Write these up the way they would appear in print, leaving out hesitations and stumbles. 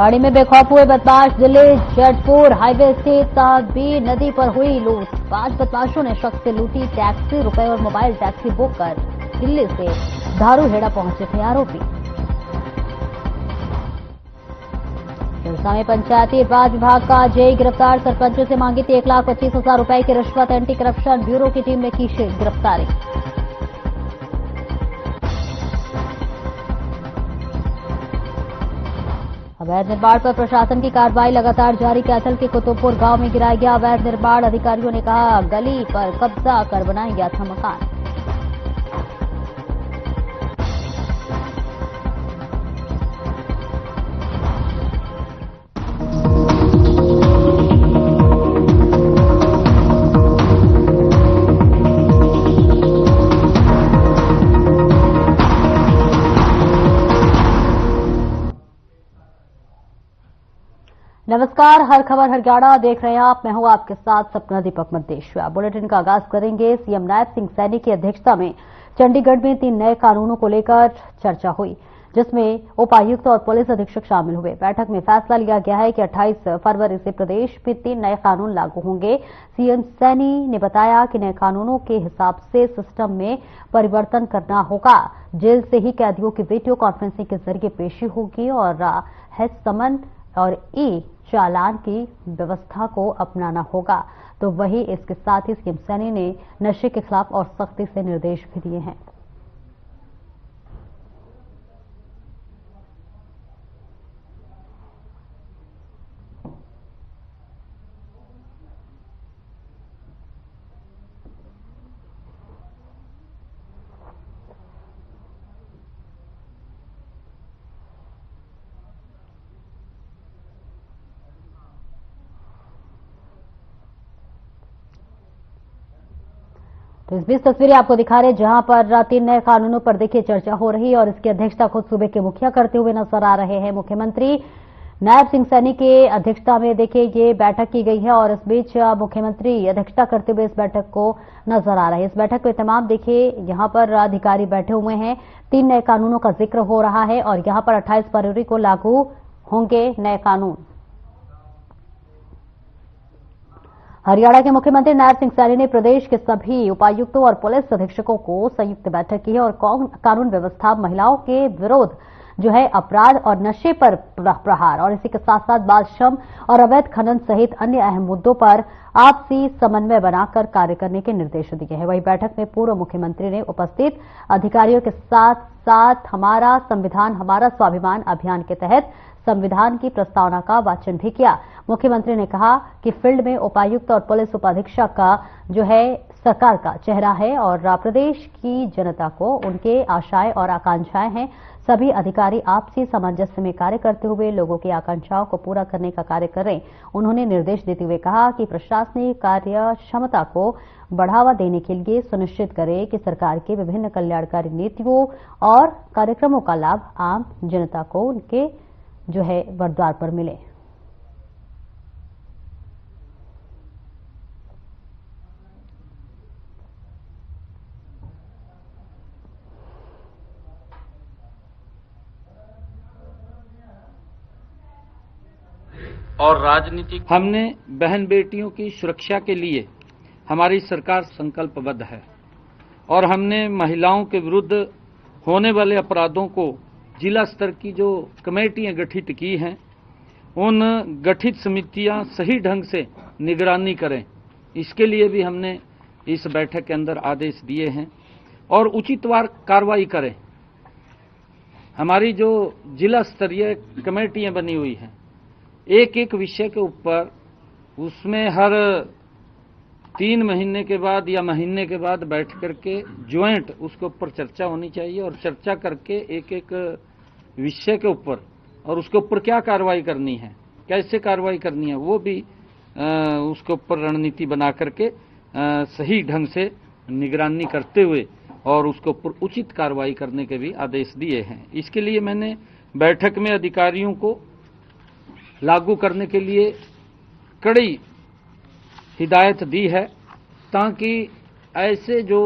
गाड़ी में बेखौफ हुए बदमाश। दिल्ली जटपुर हाईवे स्थित ताबी नदी पर हुई लूट। 5 बदमाशों ने शख्स से लूटी टैक्सी, रुपए और मोबाइल। टैक्सी बुक कर दिल्ली से धारूहेड़ा पहुंचे थे आरोपी। सिरसा में पंचायती राज विभाग का जेई गिरफ्तार। सरपंचों से मांगी थी 1,25,000 रुपए की रिश्वत। एंटी करप्शन ब्यूरो की टीम ने की गिरफ्तारी। अवैध निर्माण पर प्रशासन की कार्रवाई लगातार जारी। कैथल के कुतुबपुर गांव में गिराया गया अवैध निर्माण। अधिकारियों ने कहा गली पर कब्जा कर बनाया गया था मकान। नमस्कार, हर खबर हरियाणा देख रहे हैं आप। मैं हूं आपके साथ सपना दीपक मद्देशिया। बुलेटिन का आगाज करेंगे। सीएम नायब सिंह सैनी की अध्यक्षता में चंडीगढ़ में 3 नए कानूनों को लेकर चर्चा हुई, जिसमें उपायुक्त और पुलिस अधीक्षक शामिल हुए। बैठक में फैसला लिया गया है कि 28 फरवरी से प्रदेश में 3 नए कानून लागू होंगे। सीएम सैनी ने बताया कि नए कानूनों के हिसाब से सिस्टम में परिवर्तन करना होगा। जेल से ही कैदियों की वीडियो कॉन्फ्रेंसिंग के जरिए पेशी होगी और है समन और ई चालान की व्यवस्था को अपनाना होगा। तो वहीं इसके साथ ही सीएम सैनी ने नशे के खिलाफ और सख्ती से निर्देश भी दिए हैं। तो इस बीच तस्वीरें आपको दिखा रहे हैं, जहां पर 3 नए कानूनों पर देखिए चर्चा हो रही है और इसकी अध्यक्षता खुद सूबे के मुखिया करते हुए नजर आ रहे हैं। मुख्यमंत्री नायब सिंह सैनी के अध्यक्षता में देखिए ये बैठक की गई है और इस बीच मुख्यमंत्री अध्यक्षता करते हुए इस बैठक को नजर आ रहे हैं। इस बैठक में तमाम देखिए यहां पर अधिकारी बैठे हुए हैं। 3 नए कानूनों का जिक्र हो रहा है और यहां पर 28 फरवरी को लागू होंगे नए कानून। हरियाणा के मुख्यमंत्री नायब सिंह सैनी ने प्रदेश के सभी उपायुक्तों और पुलिस अधीक्षकों को संयुक्त बैठक की है और कानून व्यवस्था, महिलाओं के विरोध जो है अपराध और नशे पर प्रहार और इसी के साथ साथ बाल श्रम और अवैध खनन सहित अन्य अहम मुद्दों पर आपसी समन्वय बनाकर कार्य करने के निर्देश दिए हैं। वहीं बैठक में पूर्व मुख्यमंत्री ने उपस्थित अधिकारियों के साथ साथ हमारा संविधान हमारा स्वाभिमान अभियान के तहत संविधान की प्रस्तावना का वाचन भी किया। मुख्यमंत्री ने कहा कि फील्ड में उपायुक्त और पुलिस उपाधीक्षक का जो है सरकार का चेहरा है और प्रदेश की जनता को उनके आशाएं और आकांक्षाएं हैं। सभी अधिकारी आपसी सामंजस्य में कार्य करते हुए लोगों की आकांक्षाओं को पूरा करने का कार्य करें। उन्होंने निर्देश देते हुए कहा कि प्रशासनिक कार्य क्षमता को बढ़ावा देने के लिए सुनिश्चित करें कि सरकार के विभिन्न कल्याणकारी नीतियों और कार्यक्रमों का लाभ आम जनता को उनके जो है वरद्वार पर मिले। और राजनीति हमने बहन बेटियों की सुरक्षा के लिए हमारी सरकार संकल्पबद्ध है और हमने महिलाओं के विरुद्ध होने वाले अपराधों को जिला स्तर की जो कमेटियां गठित की हैं, उन गठित समितियां सही ढंग से निगरानी करें। इसके लिए भी हमने इस बैठक के अंदर आदेश दिए हैं और उचितवार कार्रवाई करें। हमारी जो जिला स्तरीय कमेटियां बनी हुई हैं, एक एक विषय के ऊपर उसमें हर 3 महीने के बाद या महीने के बाद बैठ करके ज्वाइंट उसके ऊपर चर्चा होनी चाहिए और चर्चा करके एक एक विषय के ऊपर और उसके ऊपर क्या कार्रवाई करनी है, कैसे कार्रवाई करनी है, वो भी उसके ऊपर रणनीति बना करके सही ढंग से निगरानी करते हुए और उसके ऊपर उचित कार्रवाई करने के भी आदेश दिए हैं। इसके लिए मैंने बैठक में अधिकारियों को लागू करने के लिए कड़ी हिदायत दी है ताकि ऐसे जो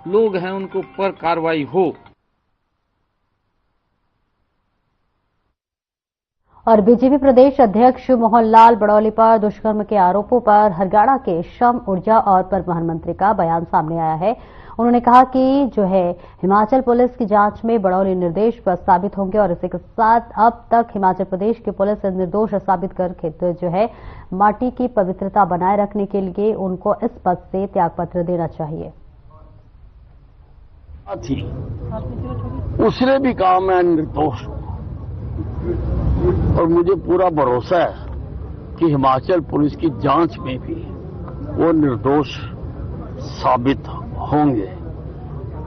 लोग हैं उनके ऊपर कार्रवाई हो। और बीजेपी प्रदेश अध्यक्ष मोहन लाल बड़ौली पर दुष्कर्म के आरोपों पर हरियाणा के श्रम, ऊर्जा और परिवहन मंत्री का बयान सामने आया है। उन्होंने कहा कि हिमाचल पुलिस की जांच में बड़ौली निर्दोष साबित होंगे और इसी के साथ अब तक हिमाचल प्रदेश की पुलिस निर्दोष साबित कर माटी की पवित्रता बनाए रखने के लिए उनको इस पद से त्यागपत्र देना चाहिए। उसने भी कहा मैं निर्दोष हूं और मुझे पूरा भरोसा है कि हिमाचल पुलिस की जांच में भी वो निर्दोष साबित होंगे।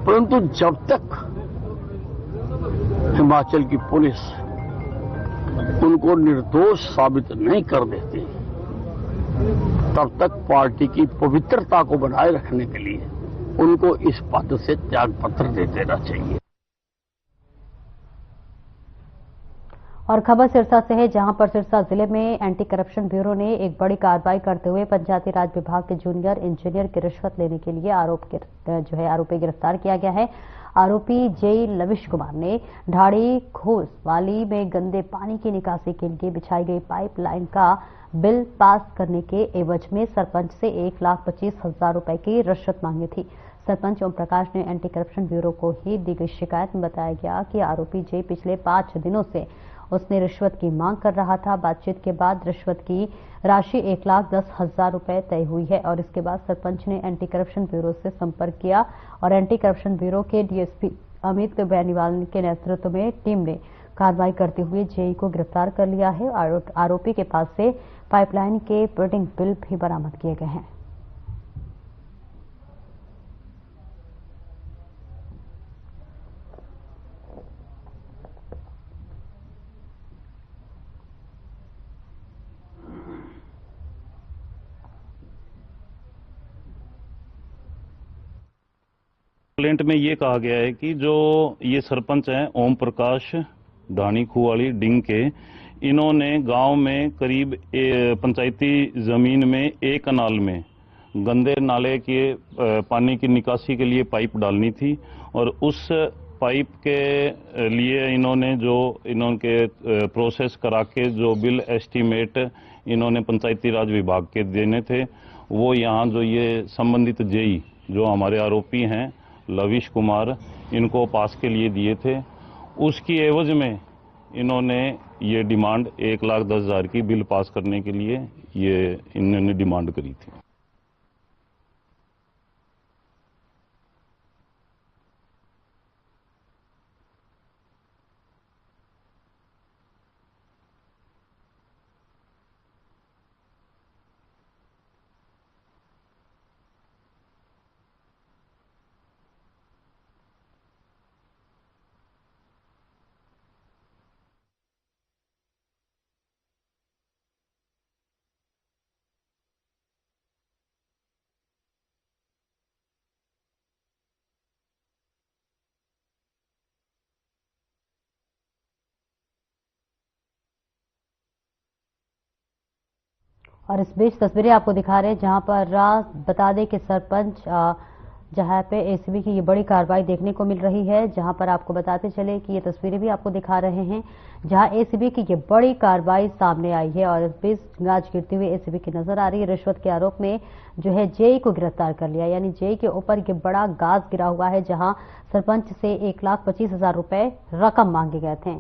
परंतु जब तक हिमाचल की पुलिस उनको निर्दोष साबित नहीं कर देती, तब तक पार्टी की पवित्रता को बनाए रखने के लिए उनको इस पद से त्यागपत्र दे देना चाहिए। और खबर सिरसा से है, जहां पर सिरसा जिले में एंटी करप्शन ब्यूरो ने एक बड़ी कार्रवाई करते हुए पंचायती राज विभाग के जूनियर इंजीनियर की रिश्वत लेने के लिए आरोपी गिरफ्तार किया गया है। आरोपी जेई लविश कुमार ने ढाड़ी घोस वाली में गंदे पानी की निकासी के लिए बिछाई गई पाइपलाइन का बिल पास करने के एवज में सरपंच से 1,25,000 रुपए की रिश्वत मांगी थी। सरपंच ओम प्रकाश ने एंटी करप्शन ब्यूरो को ही दी गई शिकायत में बताया गया कि आरोपी जे पिछले 5 दिनों से उसने रिश्वत की मांग कर रहा था। बातचीत के बाद रिश्वत की राशि 1,10,000 रुपए तय हुई है और इसके बाद सरपंच ने एंटी करप्शन ब्यूरो से संपर्क किया और एंटी करप्शन ब्यूरो के डीएसपी अमित बेनीवाल के नेतृत्व में टीम ने कार्रवाई करते हुए जेई को गिरफ्तार कर लिया है। आरोपी के पास से पाइपलाइन के बिल्डिंग बिल भी बरामद किए गए हैं। कंप्लेंट में ये कहा गया है कि जो ये सरपंच हैं ओम प्रकाश ढाणी खुवाली डिंग के, इन्होंने गांव में करीब पंचायती जमीन में एक कनाल में गंदे नाले के पानी की निकासी के लिए पाइप डालनी थी और उस पाइप के लिए इन्होंने प्रोसेस करा के जो बिल एस्टीमेट इन्होंने पंचायती राज विभाग के देने थे, वो यहाँ जो ये संबंधित जेई जो हमारे आरोपी हैं लविश कुमार, इनको पास के लिए दिए थे। उसकी एवज में इन्होंने ये डिमांड 1,10,000 की बिल पास करने के लिए इन्होंने डिमांड करी थी। और इस बीच तस्वीरें आपको दिखा रहे हैं, जहां पर बता दें कि सरपंच जहां पे एसीबी की ये बड़ी कार्रवाई देखने को मिल रही है, जहां पर आपको बताते चले कि ये तस्वीरें भी आपको दिखा रहे हैं, जहां एसीबी की ये बड़ी कार्रवाई सामने आई है और इस बीच गाज गिरती हुई एसीबी की नजर आ रही है। रिश्वत के आरोप में जेई को गिरफ्तार कर लिया, यानी जेई के ऊपर ये बड़ा गाज गिरा हुआ है, जहां सरपंच से 1,25,000 रुपए रकम मांगे गए थे।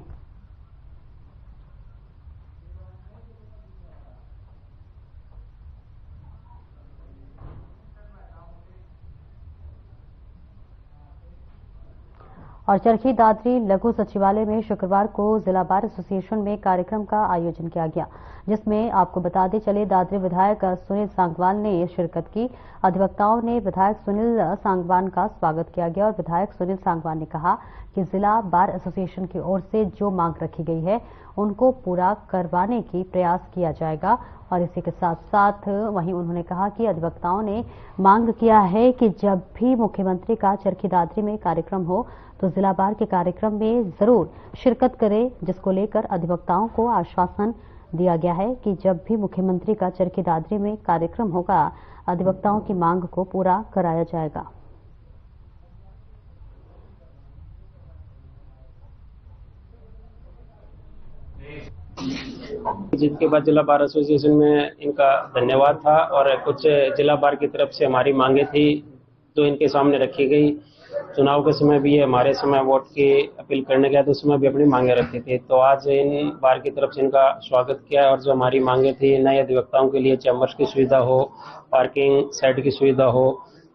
और चरखी दादरी लघु सचिवालय में शुक्रवार को जिला बार एसोसिएशन में कार्यक्रम का आयोजन किया गया, जिसमें आपको बताते चले दादरी विधायक सुनील सांगवान ने शिरकत की। अधिवक्ताओं ने विधायक सुनील सांगवान का स्वागत किया गया और विधायक सुनील सांगवान ने कहा कि जिला बार एसोसिएशन की ओर से जो मांग रखी गई है उनको पूरा करवाने की प्रयास किया जाएगा। और इसी के साथ साथ वहीं उन्होंने कहा कि अधिवक्ताओं ने मांग किया है कि जब भी मुख्यमंत्री का चरखी दादरी में कार्यक्रम हो तो जिला बार के कार्यक्रम में जरूर शिरकत करें, जिसको लेकर अधिवक्ताओं को आश्वासन दिया गया है कि जब भी मुख्यमंत्री का चरखी दादरी में कार्यक्रम होगा अधिवक्ताओं की मांग को पूरा कराया जाएगा। जिसके बाद जिला बार एसोसिएशन में इनका धन्यवाद था और कुछ जिला बार की तरफ से हमारी मांगे थी जो इनके सामने रखी गई। चुनाव के समय भी हमारे समय वोट की अपील करने गया तो उस समय भी अपनी मांगे रखी थी। तो आज इन बार की तरफ से इनका स्वागत किया और जो हमारी मांगे थी नए अधिवक्ताओं के लिए चैम्बर्स की सुविधा हो, पार्किंग साइड की सुविधा हो,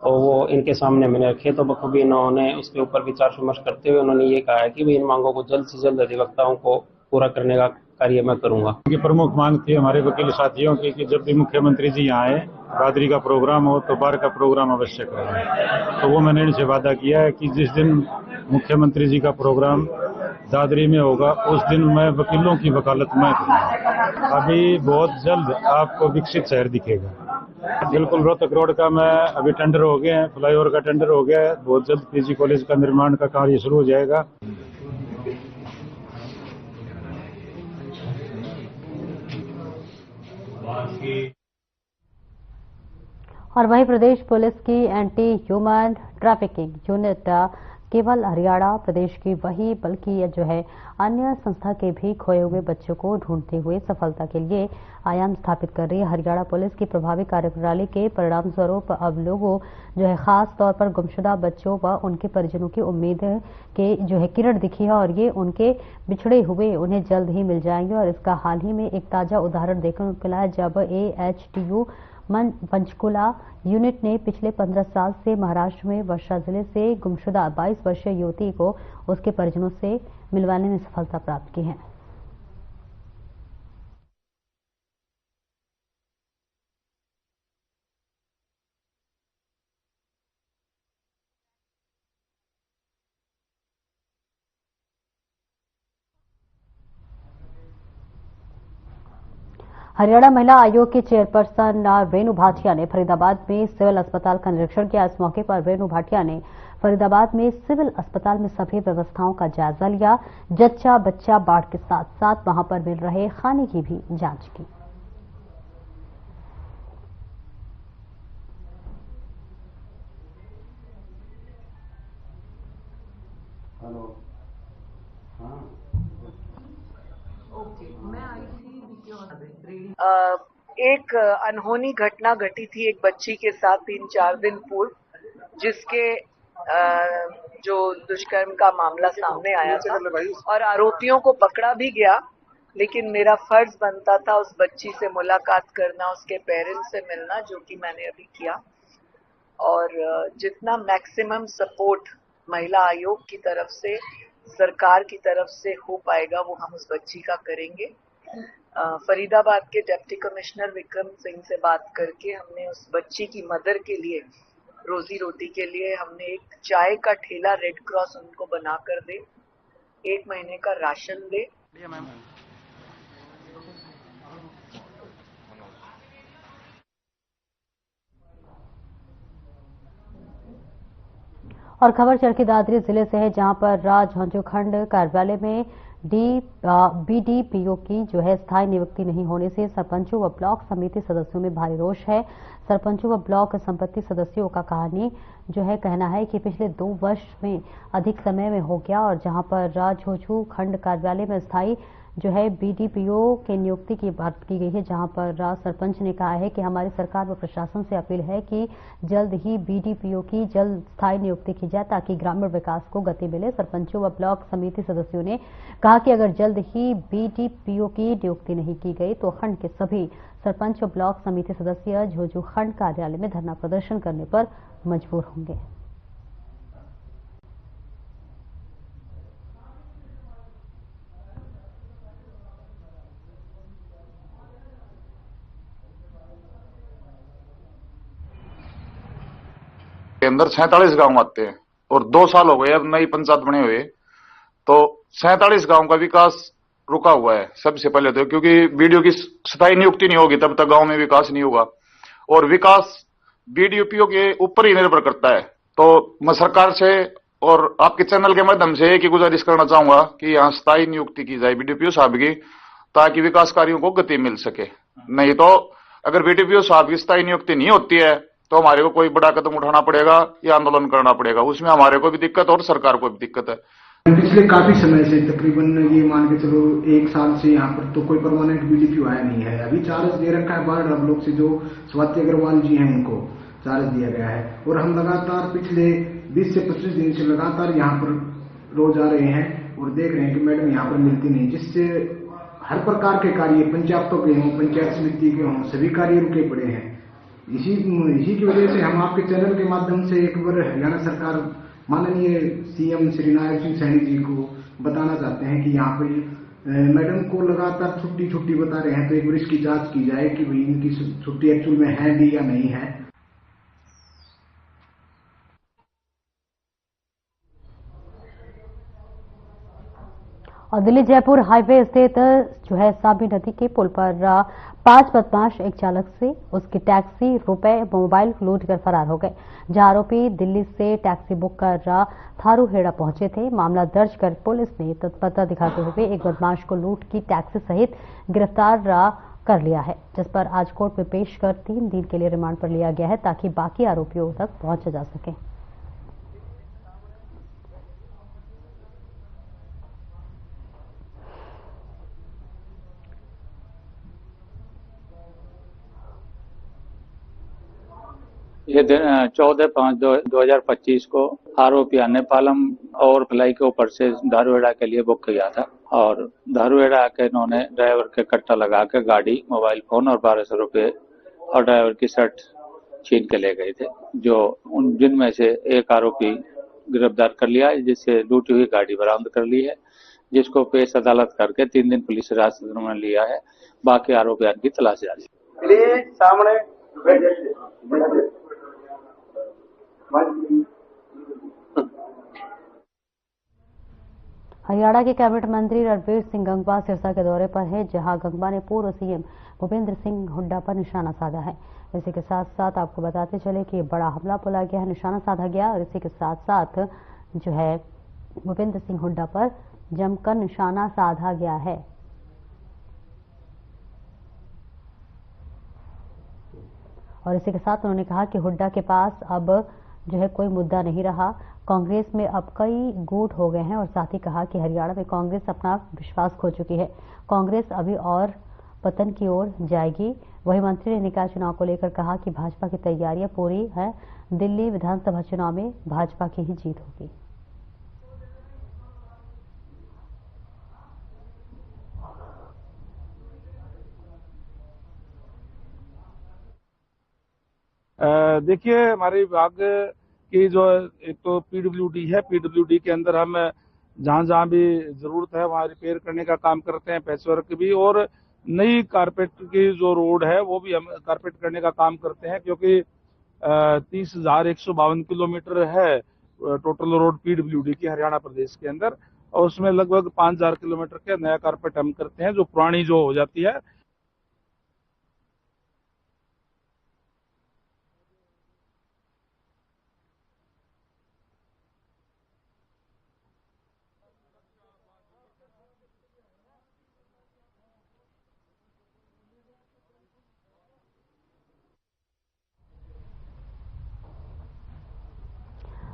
और वो इनके सामने मैंने रखे। तो बखूबी इन्होंने उसके ऊपर विचार विमर्श करते हुए उन्होंने ये कहा है कि इन मांगों को जल्द से जल्द अधिवक्ताओं को पूरा करने का कार्य मैं करूंगा। ये प्रमुख मांग थी हमारे वकील साथियों की कि जब भी मुख्यमंत्री जी यहाँ आए, दादरी का प्रोग्राम हो तो बार का प्रोग्राम अवश्य करें। तो वो मैंने इनसे वादा किया है कि जिस दिन मुख्यमंत्री जी का प्रोग्राम दादरी में होगा उस दिन मैं वकीलों की वकालत मैं करूँगा। अभी बहुत जल्द आपको विकसित शहर दिखेगा। बिल्कुल रोहतक रोड का मैं अभी टेंडर हो गया है, फ्लाईओवर का टेंडर हो गया है, बहुत जल्द पीजी कॉलेज का निर्माण का कार्य शुरू हो जाएगा। और वहीं प्रदेश पुलिस की एंटी ह्यूमन ट्रैफिकिंग यूनिट केवल हरियाणा प्रदेश की वही बल्कि ये जो है अन्य संस्था के भी खोए हुए बच्चों को ढूंढते हुए सफलता के लिए आयाम स्थापित कर रही है। हरियाणा पुलिस की प्रभावी कार्यप्रणाली के परिणाम स्वरूप अब लोगों जो है खास तौर पर गुमशुदा बच्चों व उनके परिजनों की उम्मीद के जो है किरण दिखी है और ये उनके बिछड़े हुए उन्हें जल्द ही मिल जाएंगे। और इसका हाल ही में एक ताजा उदाहरण देखने को मिला है जब AHTU पंचकुला यूनिट ने पिछले 15 साल से महाराष्ट्र में वर्षा जिले से गुमशुदा 22 वर्षीय युवती को उसके परिजनों से मिलवाने में सफलता प्राप्त की है। हरियाणा महिला आयोग की चेयरपर्सन रेणु भाटिया ने फरीदाबाद में सिविल अस्पताल का निरीक्षण किया। इस मौके पर रेणु भाटिया ने फरीदाबाद में सिविल अस्पताल में सभी व्यवस्थाओं का जायजा लिया। जच्चा बच्चा बाढ़ के साथ साथ वहां पर मिल रहे खाने की भी जांच की। एक अनहोनी घटना घटी थी एक बच्ची के साथ 3-4 दिन पूर्व, जिसके जो दुष्कर्म का मामला सामने आया था और आरोपियों को पकड़ा भी गया। लेकिन मेरा फर्ज बनता था उस बच्ची से मुलाकात करना, उसके पेरेंट्स से मिलना, जो कि मैंने अभी किया। और जितना मैक्सिमम सपोर्ट महिला आयोग की तरफ से, सरकार की तरफ से हो पाएगा वो हम उस बच्ची का करेंगे। फरीदाबाद के डिप्टी कमिश्नर विक्रम सिंह से बात करके हमने उस बच्ची की मदर के लिए, रोजी रोटी के लिए, हमने एक चाय का ठेला रेड क्रॉस उनको बना कर दे, 1 महीने का राशन दे। और खबर चरखी दादरी जिले से है जहां पर झुंझुनू खंड कार्यालय में BDPO की जो है स्थायी नियुक्ति नहीं होने से सरपंचों व ब्लॉक समिति सदस्यों में भारी रोष है। सरपंचों व ब्लॉक संपत्ति सदस्यों का कहना है कि पिछले 2 वर्ष में अधिक समय में हो गया और जहां पर झुंझुनू खंड कार्यालय में स्थायी जो है BDPO की नियुक्ति की बात की गई है, जहां पर सरपंच ने कहा है कि हमारी सरकार व प्रशासन से अपील है कि जल्द ही BDPO की जल्द स्थायी नियुक्ति की जाए ताकि ग्रामीण विकास को गति मिले। सरपंचों व ब्लॉक समिति सदस्यों ने कहा कि अगर जल्द ही BDPO की नियुक्ति नहीं की गई तो खंड के सभी सरपंच व ब्लॉक समिति सदस्य झुंझुनू खंड कार्यालय में धरना प्रदर्शन करने पर मजबूर होंगे। के अंदर 47 गांव आते हैं और 2 साल हो गए अब नई पंचायत बने हुए, तो 47 गांव का विकास रुका हुआ है। सबसे पहले तो क्योंकि BDO की स्थायी नियुक्ति नहीं होगी तब तक गांव में विकास नहीं होगा और विकास BDPO के ऊपर ही निर्भर करता है। तो मैं सरकार से और आपके चैनल के माध्यम से एक ही गुजारिश करना चाहूंगा कि यहाँ स्थायी नियुक्ति की जाए BDPO साहब की, ताकि विकास कार्यों को गति मिल सके। नहीं तो अगर BDPO साहब की स्थायी नियुक्ति नहीं होती है तो हमारे को कोई बड़ा कदम उठाना पड़ेगा या आंदोलन करना पड़ेगा, उसमें हमारे को भी दिक्कत और सरकार को भी दिक्कत है। पिछले काफी समय से तकरीबन ये मान के चलो 1 साल से यहाँ पर तो कोई परमानेंट बीडीपीओ आया नहीं है। अभी चार्ज दे रखा है 12 ब्लॉक से, जो स्वाति अग्रवाल जी हैं उनको चार्ज दिया गया है। और हम लगातार पिछले 20 से 25 दिन से लगातार यहाँ पर रोज आ रहे हैं और देख रहे हैं कि मैडम यहाँ पर मिलती नहीं, जिससे हर प्रकार के कार्य पंचायतों के हों, पंचायत समिति के हों, सभी कार्य रुके पड़े हैं। इसी की वजह से हम आपके चैनल के माध्यम से एक बार हरियाणा सरकार माननीय सीएम श्री नायब सिंह सैनी जी को बताना चाहते हैं कि यहाँ पर मैडम को लगातार छुट्टी बता रहे हैं, तो एक बार इसकी जांच की जाए कि भाई इनकी छुट्टी एक्चुअल में है भी या नहीं है। और दिल्ली जयपुर हाईवे स्थित जो है साबी नदी के पुल पर 5 बदमाश एक चालक से उसकी टैक्सी, रुपए, मोबाइल लूट कर फरार हो गए। जहां आरोपी दिल्ली से टैक्सी बुक कर थारूहेड़ा पहुंचे थे। मामला दर्ज कर पुलिस ने तत्परता दिखाते हुए एक बदमाश को लूट की टैक्सी सहित गिरफ्तार कर लिया है, जिस पर आज कोर्ट में पेश कर 3 दिन के लिए रिमांड पर लिया गया है ताकि बाकी आरोपियों तक पहुंचा जा सके। ये 14/5/2025 को आरोपी अन्यपालम और फ्लाई के ऊपर से धारूहेड़ा के लिए बुक किया था और धारूहेड़ा के इन्होंने ड्राइवर के कट्टा लगा के गाड़ी, मोबाइल फोन और 1200 रुपये और ड्राइवर की शर्ट छीन के ले गए थे, जो जिनमें से एक आरोपी गिरफ्तार कर लिया है, जिससे लूटी हुई गाड़ी बरामद कर ली है, जिसको पेश अदालत करके 3 दिन पुलिस हिरासत में लिया है। बाकी आरोपियों की तलाश जारी है। सामने हरियाणा के कैबिनेट मंत्री रणवीर सिंह गंगवा सिरसा के दौरे पर है, जहां गंगवा ने पूर्व सीएम भूपेंद्र सिंह हुड्डा पर निशाना साधा है। इसी के साथ साथ आपको बताते चले कि बड़ा हमला बोला गया है, निशाना साधा गया और इसी के साथ साथ जो है भूपेंद्र सिंह हुड्डा पर जमकर निशाना साधा गया है। और इसी के साथ उन्होंने कहा कि हुड्डा के पास अब जो है कोई मुद्दा नहीं रहा, कांग्रेस में अब कई गुट हो गए हैं और साथ ही कहा कि हरियाणा में कांग्रेस अपना विश्वास खो चुकी है, कांग्रेस अभी और पतन की ओर जाएगी। वहीं मंत्री ने निकाय चुनाव को लेकर कहा कि भाजपा की तैयारियां पूरी है, दिल्ली विधानसभा चुनाव में भाजपा की ही जीत होगी। देखिए, हमारे विभाग की जो एक तो पीडब्ल्यूडी है, पीडब्ल्यूडी के अंदर हम जहां भी जरूरत है वहां रिपेयर करने का काम करते हैं, पैच वर्क भी, और नई कारपेट की जो रोड है वो भी हम कारपेट करने का काम करते हैं, क्योंकि 30,152 किलोमीटर है टोटल रोड पीडब्ल्यूडी की हरियाणा प्रदेश के अंदर, और उसमें लगभग 5,000 किलोमीटर के नया कारपेट हम करते हैं, जो पुरानी जो हो जाती है।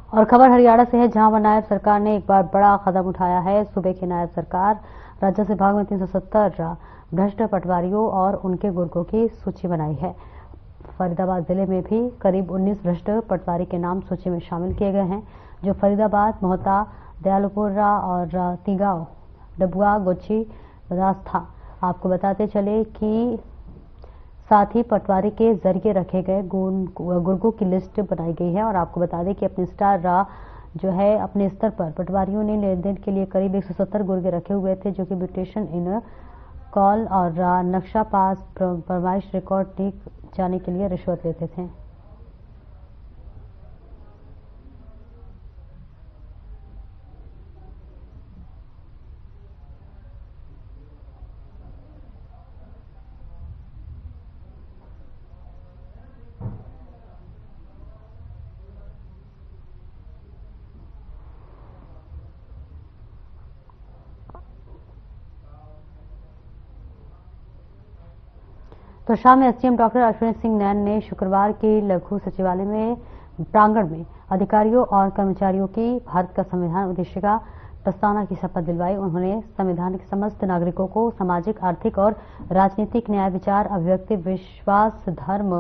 और खबर हरियाणा से है, जहां नायब सरकार ने एक बार बड़ा कदम उठाया है। सूबे की नायब सरकार राजस्व विभाग में 370 भ्रष्ट पटवारियों और उनके गुर्गों की सूची बनाई है। फरीदाबाद जिले में भी करीब 19 भ्रष्ट पटवारी के नाम सूची में शामिल किए गए हैं, जो फरीदाबाद, मोहता, दयालुपुरा और तिगांव, डबुआ, गोची, बदास था। आपको बताते चले कि साथ ही पटवारी के जरिए रखे गए गुर्गों की लिस्ट बनाई गई है। और आपको बता दें कि अपने जो है अपने स्तर पर पटवारियों ने लेन देन के लिए करीब 170 गुर्गे रखे हुए थे, जो कि म्यूटेशन इन कॉल और नक्शा पास फरमाइश रिकॉर्ड दी जाने के लिए रिश्वत लेते थे। तो शाम में एसडीएम डॉक्टर अश्विनी सिंह नैन ने शुक्रवार की लघु सचिवालय में प्रांगण में अधिकारियों और कर्मचारियों की भारत का संविधान उद्देशिका प्रस्तावना की शपथ दिलवाई। उन्होंने संविधान के समस्त नागरिकों को सामाजिक, आर्थिक और राजनीतिक न्याय, विचार, अभिव्यक्ति, विश्वास, धर्म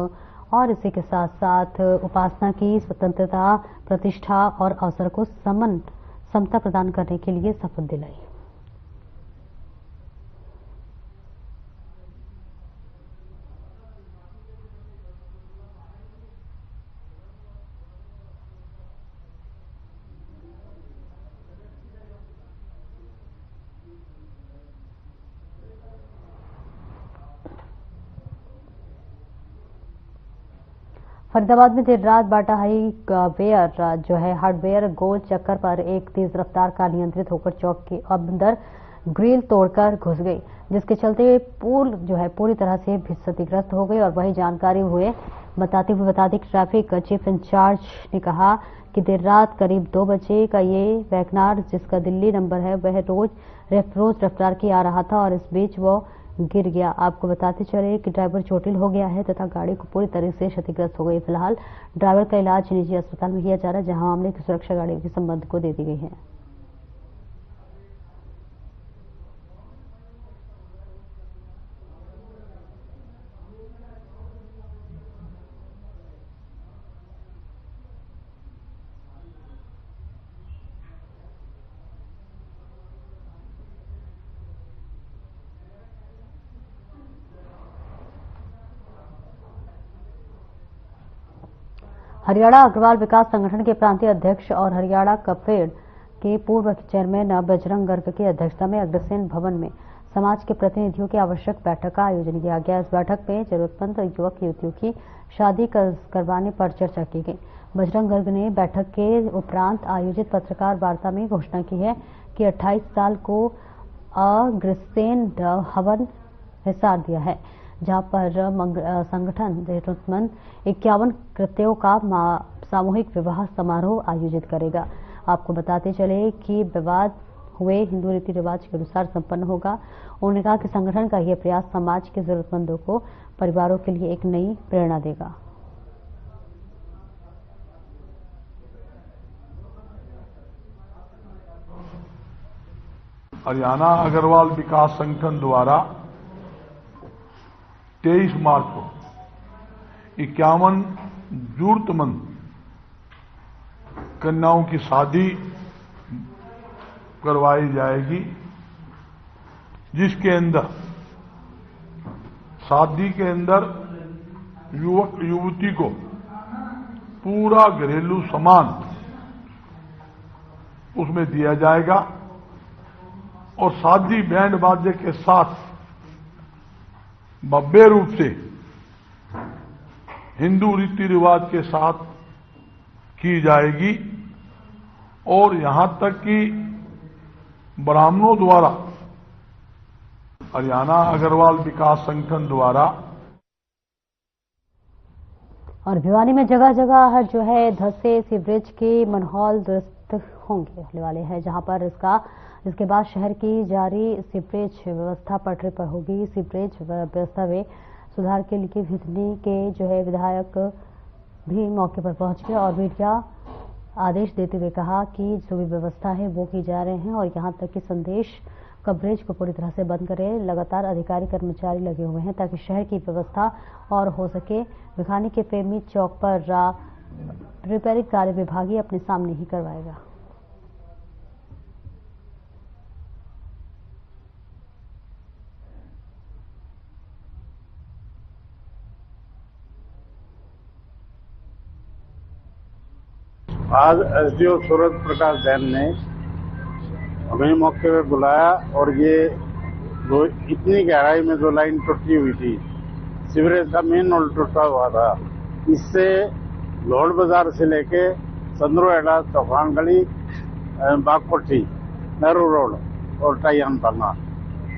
और इसी के साथ साथ उपासना की स्वतंत्रता, प्रतिष्ठा और अवसर को समता प्रदान करने के लिए शपथ दिलाई। फरीदाबाद में देर रात बाटा हार्डवेयर हार्डवेयर गोल चक्कर पर एक तेज रफ्तार कार नियंत्रित होकर चौक के अंदर ग्रिल तोड़कर घुस गई, जिसके चलते पुल पूरी तरह से क्षतिग्रस्त हो गई। और वही जानकारी बताते हुए ट्रैफिक चीफ इंचार्ज ने कहा कि देर रात करीब 2 बजे का ये वैगनार, जिसका दिल्ली नंबर है, वह रोज रफ्तार की आ रहा था और इस बीच वो गिर गया। आपको बताते चले कि ड्राइवर चोटिल हो गया है तथा गाड़ी को पूरी तरह से क्षतिग्रस्त हो गई। फिलहाल ड्राइवर का इलाज निजी अस्पताल में किया जा रहा है, जहां मामले की सुरक्षा गाड़ी के संबंध को दे दी गई है। हरियाणा अग्रवाल विकास संगठन के प्रांतीय अध्यक्ष और हरियाणा कफेड के पूर्व चेयरमैन बजरंग गर्ग की अध्यक्षता में अग्रसेन भवन में समाज के प्रतिनिधियों की आवश्यक बैठक का आयोजन किया गया। इस बैठक में जरूरतमंद युवक युवतियों की शादी करवाने पर चर्चा की गई। बजरंग गर्ग ने बैठक के उपरांत आयोजित पत्रकार वार्ता में घोषणा की है कि 28 साल को अग्रसेन भवन हिसार दिया है, जहां पर संगठन जरूरतमंद 51 कृत्यों का सामूहिक विवाह समारोह आयोजित करेगा। आपको बताते चले कि विवाद हुए हिंदू रीति रिवाज के अनुसार संपन्न होगा। उन्होंने कहा कि संगठन का यह प्रयास समाज के जरूरतमंदों को परिवारों के लिए एक नई प्रेरणा देगा। हरियाणा अग्रवाल विकास संगठन द्वारा 23 मार्च को 51 जरूरतमंद कन्याओं की शादी करवाई जाएगी, जिसके अंदर शादी के अंदर युवक युवती को पूरा घरेलू सामान उसमें दिया जाएगा और शादी बैंड बाजे के साथ भव्य रूप से हिंदू रीति रिवाज के साथ की जाएगी। और यहां तक कि ब्राह्मणों द्वारा हरियाणा अग्रवाल विकास संगठन द्वारा और भिवानी में जगह जगह धंसे सीवरेज के मनहौल दुरुस्त होने वाले हैं, जहां पर इसके बाद शहर की जारी सीवरेज व्यवस्था पटरी पर होगी। सीवरेज व्यवस्था में सुधार के लिए भिवनी के विधायक भी मौके पर पहुंच गए और मीडिया आदेश देते हुए कहा कि जो भी व्यवस्था है वो की जा रहे हैं और यहां तक कि संदेश कवरेज को पूरी तरह से बंद करें। लगातार अधिकारी कर्मचारी लगे हुए हैं ताकि शहर की व्यवस्था और हो सके। भिवानी के प्रेमी चौक पर रिपेयरिंग कार्य विभागीय अपने सामने ही करवाएगा। आज एसडीओ सूरज प्रकाश जैन ने हमें मौके पर बुलाया और ये जो इतनी गहराई में जो लाइन टूटी हुई थी, सीवरेज का मेन होल टूटा हुआ था, इससे लोहड़ बाजार से लेके संद्रोहेड़ा, तूफान गली, बागपट्टी, नेहरू रोड और टाइयान पाना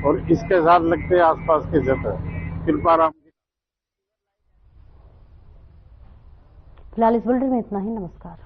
और इसके साथ लगते आसपास के क्षेत्र कृपाराम। फिलहाल इस बुलेटिन में इतना ही। नमस्कार।